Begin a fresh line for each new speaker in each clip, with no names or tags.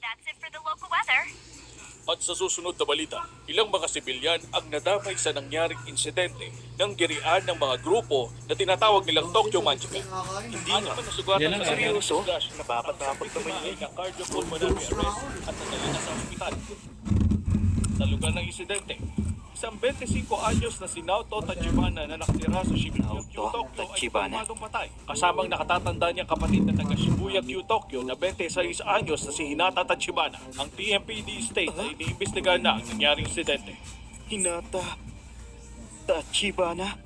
That's it for the local weather.
At sa susunod na balita, ilang mga sibilyan ang nadamay sa nangyaring insidente ng girian ng mga grupo na tinatawag nilang Tokyo Magica. Hindi naman nasugatan
Yan ang
sa
seryoso?
flash na papatakot naman niya ng cardiopulmonary arrest at nadali na sa ospital. Sa lugar ng insidente, isang 25 anyos na si Naoto Tachibana na nakatira sa Shibuya, Tokyo ay
Tachibana?
kumadong patay. Kasamang nakatatanda niyang kapatid na taga Shibuya, Tokyo na 26 anyos na si Hinata Tachibana. Ang TMPD state ay iniimbestigahan na ang nangyaring insidente.
Hinata Tachibana?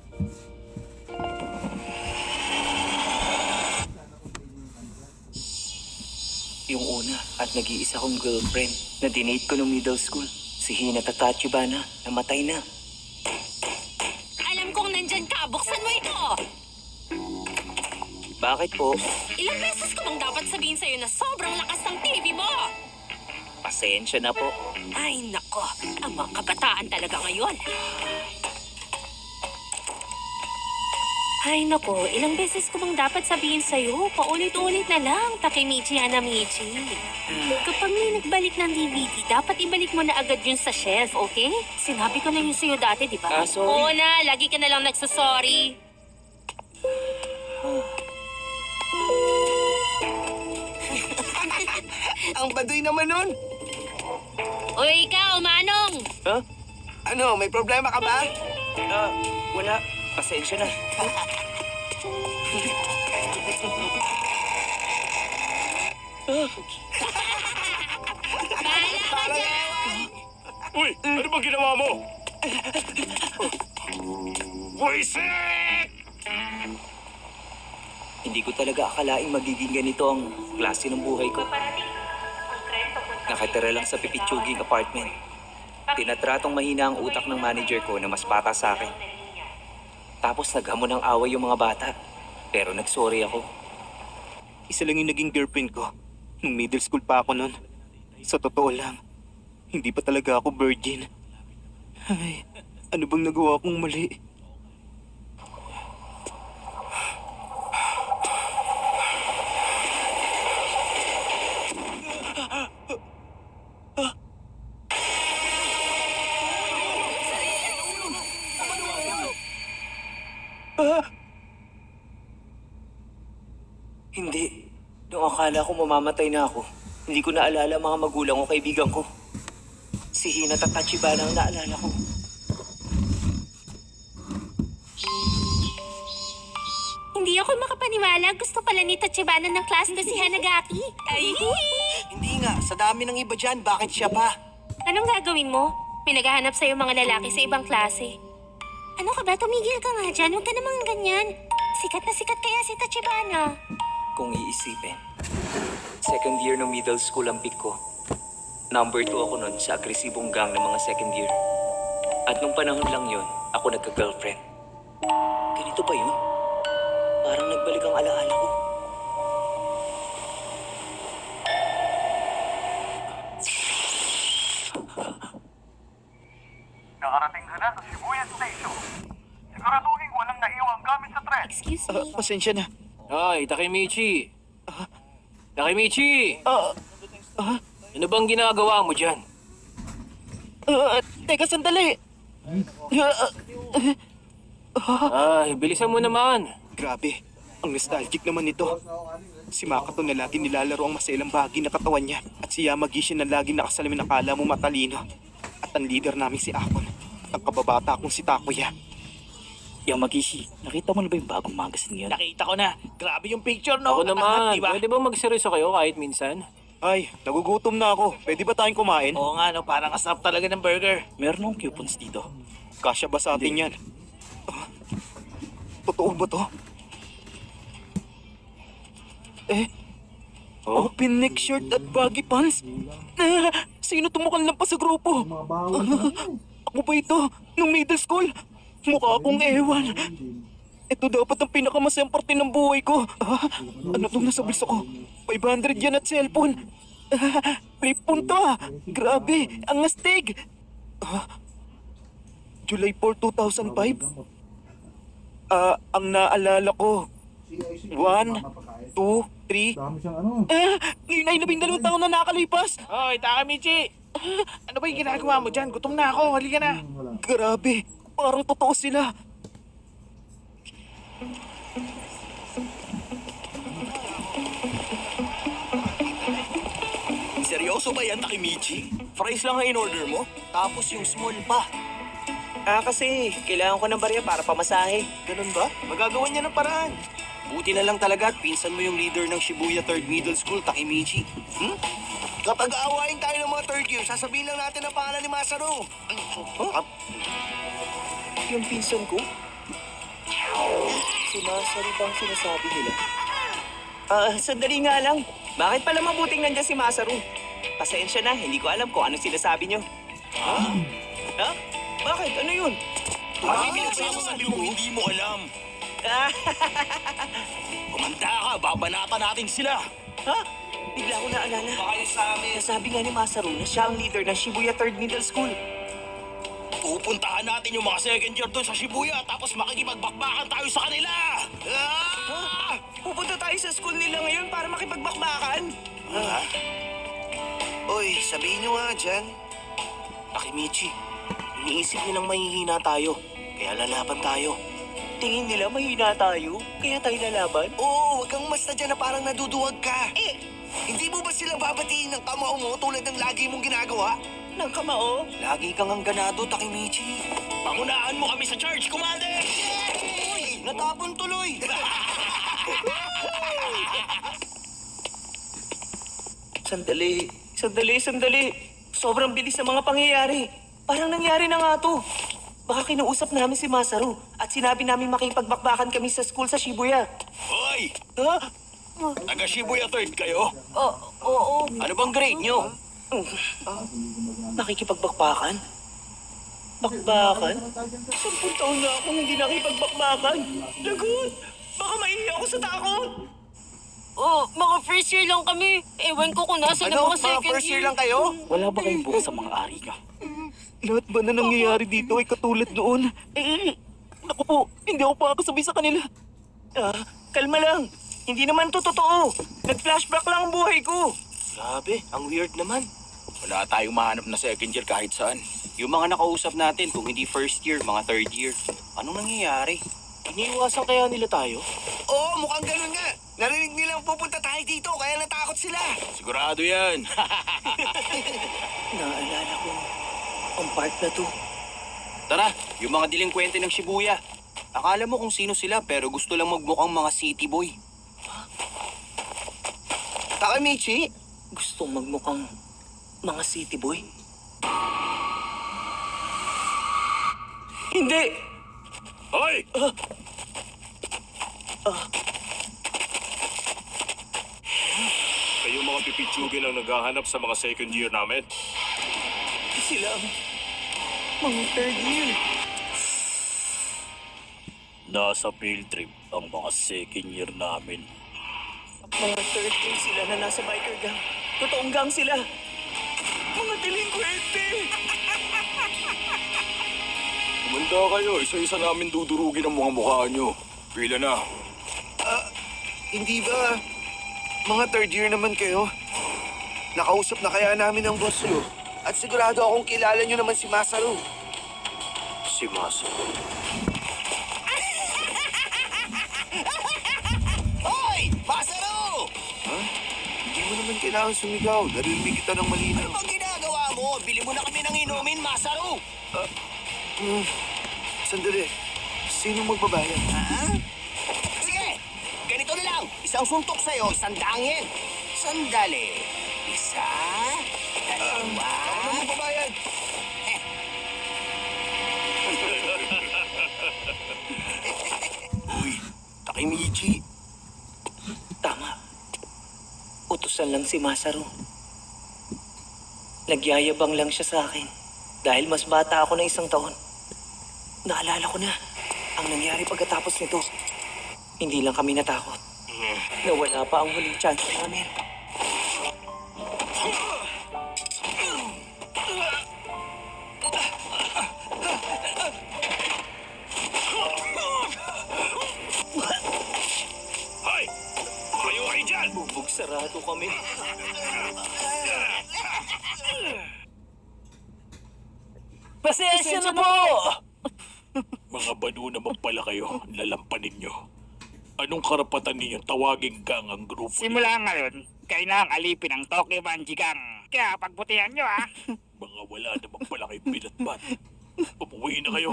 Yung una at nag-iisa kong girlfriend na dinate ko nung middle school. Si Hinata Tachibana, namatay na.
Alam kong nandyan ka. Buksan mo ito.
Bakit po?
Ilang beses ko bang dapat sabihin sa'yo na sobrang lakas ng TV mo?
Pasensya na po.
Ay, nako. Ang mga kabataan talaga ngayon. Ay, nako. Ilang beses ko bang dapat sabihin sa'yo? Paulit-ulit na lang, Takemichi Hanamichi. Kapag may nagbalik ng DVD, dapat ibalik mo na agad yun sa shelf, okay? Sinabi ko na yun sa'yo dati, di ba?
Sorry.
Oo na, lagi ka na lang nagsasorry.
Ang baduy naman nun.
O ikaw, Manong!
Ha?
Ano, may problema ka ba?
Wala. Pasensya na.
Bahala ka dyan!
Uy! Ano bang ginawa mo? Buisit!
Hindi ko talaga akalaing magiging ganito ang klase ng buhay ko. Nakatira lang sa pipitsuging apartment. Tinatratong mahina ang utak ng manager ko na mas bata sa akin. Tapos naghamon ng away yung mga bata. Pero nagsorry ako. Isa lang yung naging girlfriend ko. Nung middle school pa ako nun. Sa totoo lang, hindi pa talaga ako virgin. Ay, ano bang nagawa kong mali? Hindi. Nung akala ko mamamatay na ako, hindi ko naalala ang mga magulang o kaibigan ko. Si Hinata Tachibana ang naalala ko.
Hindi ako makapaniwala. Gusto pala ni Tachibana ng class ko si Hanagaki. Ay!
Hindi nga, sa dami ng iba dyan, bakit siya pa?
Anong gagawin mo? Pinaghahanap sa'yo mga lalaki sa ibang klase. Ano ka ba? Tumigil ka nga dyan. Huwag ka namang ganyan. Sikat na sikat kaya si Tachibana.
Kung iisipin, second year ng middle school ang pick ko. Number 2 ako nun sa agresibong gang ng mga second year. At nung panahon lang yon, ako nagka-girlfriend. Ganito ba yun? Parang nagbalik ang alaala ko.
Nakarating ka na sa Shibuya Station. Siguraduhin walang naiwang gamit sa tren.
Excuse me.
Pasensya na.
Ay, Takemichi! Takemichi! Ano bang ginagawa mo dyan?
Teka, sandali!
Ay, bilisan mo naman.
Grabe, ang nostalgic naman nito. Si Makato na lagi nilalaro ang maselang bahagi na katawan niya. At si Yamagishi na lagi nakasalamin akala mo matalino. At ang leader namin si Akon. At ang kababata kong si Takuya. Yamagishi, nakita mo na ba yung bagong magazine ngayon?
Nakita ko na. Grabe yung picture, no?
Ako naman,
Diba?
pwede ba magseryoso kayo kahit minsan?
Ay, nagugutom na ako. Pwede ba tayong kumain?
Oo nga, no? Parang asap talaga ng burger.
Meron akong coupons dito. Kasya ba sa atin yan? Totoo ba to? Open neck shirt at baggy pants? Sino tumukan lang pa sa grupo? Ako ba ito? Nung middle school? Mukha akong ewan. Ito dapat ang pinakamasayang parte ng buhay ko. Ano itong nasa bulsa ko? 500 yan at cellphone. Flip phone to ah. Grabe, ang astig. July 4, 2005? Ang naalala ko, 1,
2, 3.
Dami siyang ano.
Ngayon ay 12 taon na nakalipas.
Hoy, Takamichi! Ano ba yung ginagawa mo dyan? Gutom na ako. Halika na.
Wala.
Grabe, parang totoo sila.
Seryoso ba yan, Takemichi? Fries lang ang in-order mo? Tapos yung small pa.
Kasi kailangan ko ng barya para pamasahe.
Ganun ba? Magagawa niya ng paraan. Buti na lang talaga at pinsan mo yung leader ng Shibuya 3rd Middle School, Takemichi. Kapag aawain tayo ng mga third year, sasabihin lang natin ang pangalan ni Masaru.
Yung pinsan ko? Si Masaru bang sinasabi nila? Sandali nga lang. Bakit pala mabuting nandiyan si Masaru? Pasensya na, hindi ko alam kung ano sinasabi niyo. Ha? Bakit? Ano yun?
Pinagsasabi mo hindi mo alam. Kumanda ka, babanatan natin sila.
Ha? Bigla ko naalala.
Baka sa amin.
Nasabi nga ni Masaru na siya ang leader ng Shibuya 3rd Middle School.
Pupuntahan natin yung mga second year doon sa Shibuya tapos makikipagbakbakan tayo sa kanila.
Pupunta tayo sa school nila ngayon para makipagbakbakan.
Oy, sabihin nyo nga dyan. Takemichi, iniisip nilang mahihina tayo. Kaya lalaban tayo.
Tingin nila mahina tayo, kaya tayo lalaban.
Oo, wag kang basta dyan na parang naduduwag ka. Hindi mo ba sila babatiin ng kamao mo tulad ng lagi mong ginagawa?
Ng kamao.
Lagi kang ang ganado, Takemichi. Pangunahan mo kami sa charge, Commander! Uy, natapon tuloy!
Sandali. Sobrang bilis ng mga pangyayari. Parang nangyari na nga to. Baka kinuusap namin si Masaru at sinabi namin makipagbakbakan kami sa school sa Shibuya.
Hoy!
Ha?
Taga Shibuya 3rd kayo?
Oo.
Ano bang grade nyo?
Makikipagbakbakan? Bakbakan? 10 taon na akong hindi nakipagbakbakan. Lagot! Baka maiiyak ako sa takot.
Mga first year lang kami. Ewan ko kung nasa na mga second
first year lang kayo?
Wala ba kayong buhok sa mga ari ka?
Lahat ba na nangyayari dito ay katulad noon? Naku po, hindi ako makakasabay sa kanila. Kalma lang. Hindi naman to totoo. Nag-flashback lang ang buhay ko.
Grabe, ang weird naman.
Wala tayong mahanap na second year kahit saan.
Yung mga nakausap natin, kung hindi first year, mga third year. Anong nangyayari? Iniiwasan kaya nila tayo?
Oo, mukhang ganun nga. Narinig nilang pupunta tayo dito, kaya natakot sila. Sigurado yan.
Naalala ko ang part na to.
Tara, yung mga delinkwente ng Shibuya. Akala mo kung sino sila pero gusto lang magmukhang mga city boy.
Takemichi, gustong magmukhang mga city boy? Hindi!
Hoy! Kayong mga pipitsugin ang naghahanap sa mga second year namin.
Sila ang mga third year.
Nasa field trip ang mga second year namin.
Mga third year sila na nasa biker gang. Totoong gang sila. Mga delinkwente!
Kumanda kayo, isa-isa namin dudurugin ang mga mukha nyo. Pila na.
Hindi ba mga third year naman kayo? Nakausap na kaya namin ang boss nyo. At sigurado akong kilala nyo naman si Masaru.
Si Masaru.
Hoy! Masaru!
Hindi mo naman kailangan sumigaw. Narinig kita ng malinaw.
Ano bang ginagawa mo? Bili mo na kami ng inumin, Masaru!
Sandali. Sino magbabayad?
Sige! Ganito na lang. Isang suntok sa'yo, isang dangin. Sandali. Isa, dalawa... Ano magbabayad?
Uy, Takemichi.
Tama. Utusan lang si Masaru. Nagyayabang lang siya sa akin. Dahil mas bata ako ng 1 taon. Naalala ko na ang nangyari pagkatapos nito. Hindi lang kami natakot. Nawala pa ang huling chance namin.
Hoy! Kayo
Pasensya na po!
Mga banu naman pala kayo, lalampanin nyo. Anong karapatan ninyong tawaging gang ang grupo niyo?
Simula ngayon, kayo na ang alipin ng Tokyo Manjigang. Kaya pagbutihan nyo ah.
Mga wala naman pala kayo pinatbat. Umuwi na kayo.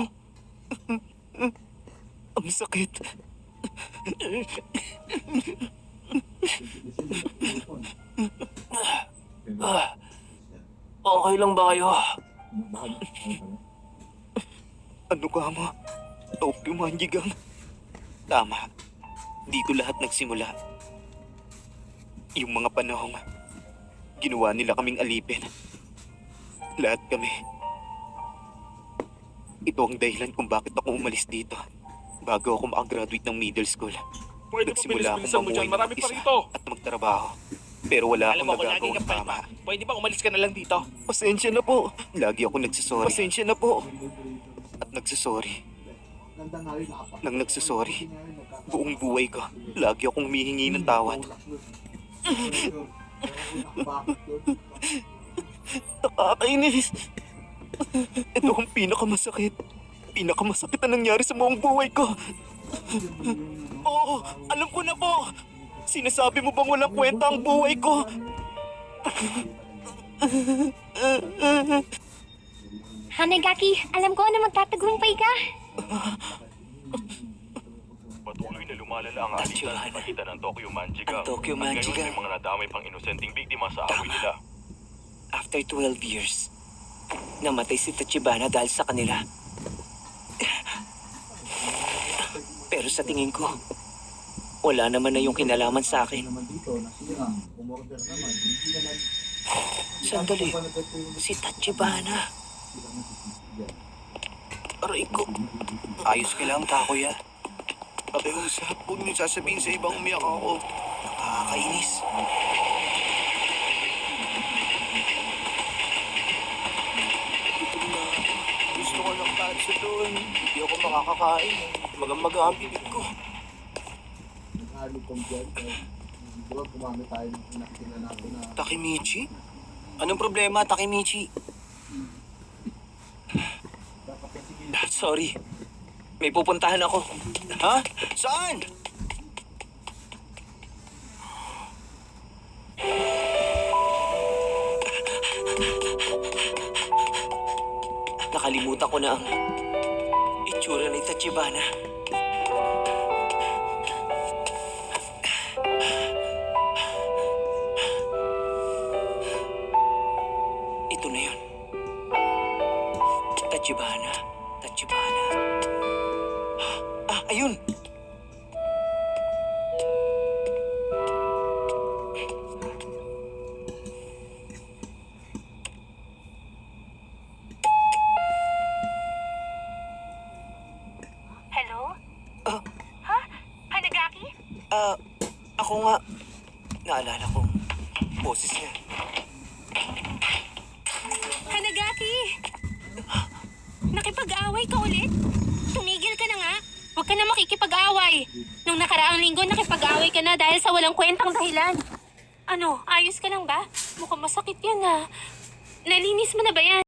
Ang sakit.
Okay lang ba kayo?
Ano ka mo? Tokyo Manjigang. Tama. Dito lahat nagsimula. Yung mga panahong ginawa nila kaming alipin. Lahat kami. Ito ang dahilan kung bakit ako umalis dito. Bago ako makagraduate ng middle school.
Pwede mo
Nagsimula
bilis-bilisan mo
akong
dyan.
mamuhay ng
Marami pa
mag-isa
rito.
at magtrabaho. Pero wala
Alam
akong
mo kung lagi
nagagawang
kang
tama.
palpa. Pwede ba umalis ka na lang dito?
Pasensya na po. Lagi ako nagsasorry. Pasensya na po. At nagsasorry. Nang nagsasorry, buong buhay ko, lagi akong humihingi ng tawad. Nakakainis. Ito ang pinakamasakit. Pinakamasakit na nangyari sa buong buhay ko. Oo, alam ko na po. Sinasabi mo bang walang kwenta ang buhay ko?
Hanagaki, alam ko na magtatagumpay ka.
Patuloy na lumalala ang alitan sa pagitan ng Tokyo Manjigang.
Ang Tokyo
At ngayon
Manjigang.
may mga nadamay pang inosenteng biktima sa away nila.
After 12 years, namatay si Tachibana dahil sa kanila. Pero sa tingin ko, wala naman na yung kinalaman sa akin. Sandali, si Tachibana.
Aray ko. Ayos ka lang, Takuya. Pakiusap, huwag niyo sasabihin sa ibang umiyak ako. Nakakainis. Gusto ko ng katsa doon. Hindi ako makakakain. Magang-maga ang bibig ko. Takemichi? Anong problema, Takemichi?
Sorry, may pupuntahan ako.
Ha? Saan?
Nakalimutan ko na ang itsura ni Tachibana. Ito na yun. Tachibana. Tachibana. Ah, ayun!
Hello?
Ah.
Ha? Hanagaki?
Ako nga. Naalala kong boses niya.
Hanagaki! Nakipag-away ka ulit? Tumigil ka na nga. Huwag ka na makikipag-away. Nung nakaraang linggo, nakipag-away ka na dahil sa walang kwentang dahilan. Ano, ayos ka lang ba? Mukhang masakit yan ah. Nalinis mo na ba yan?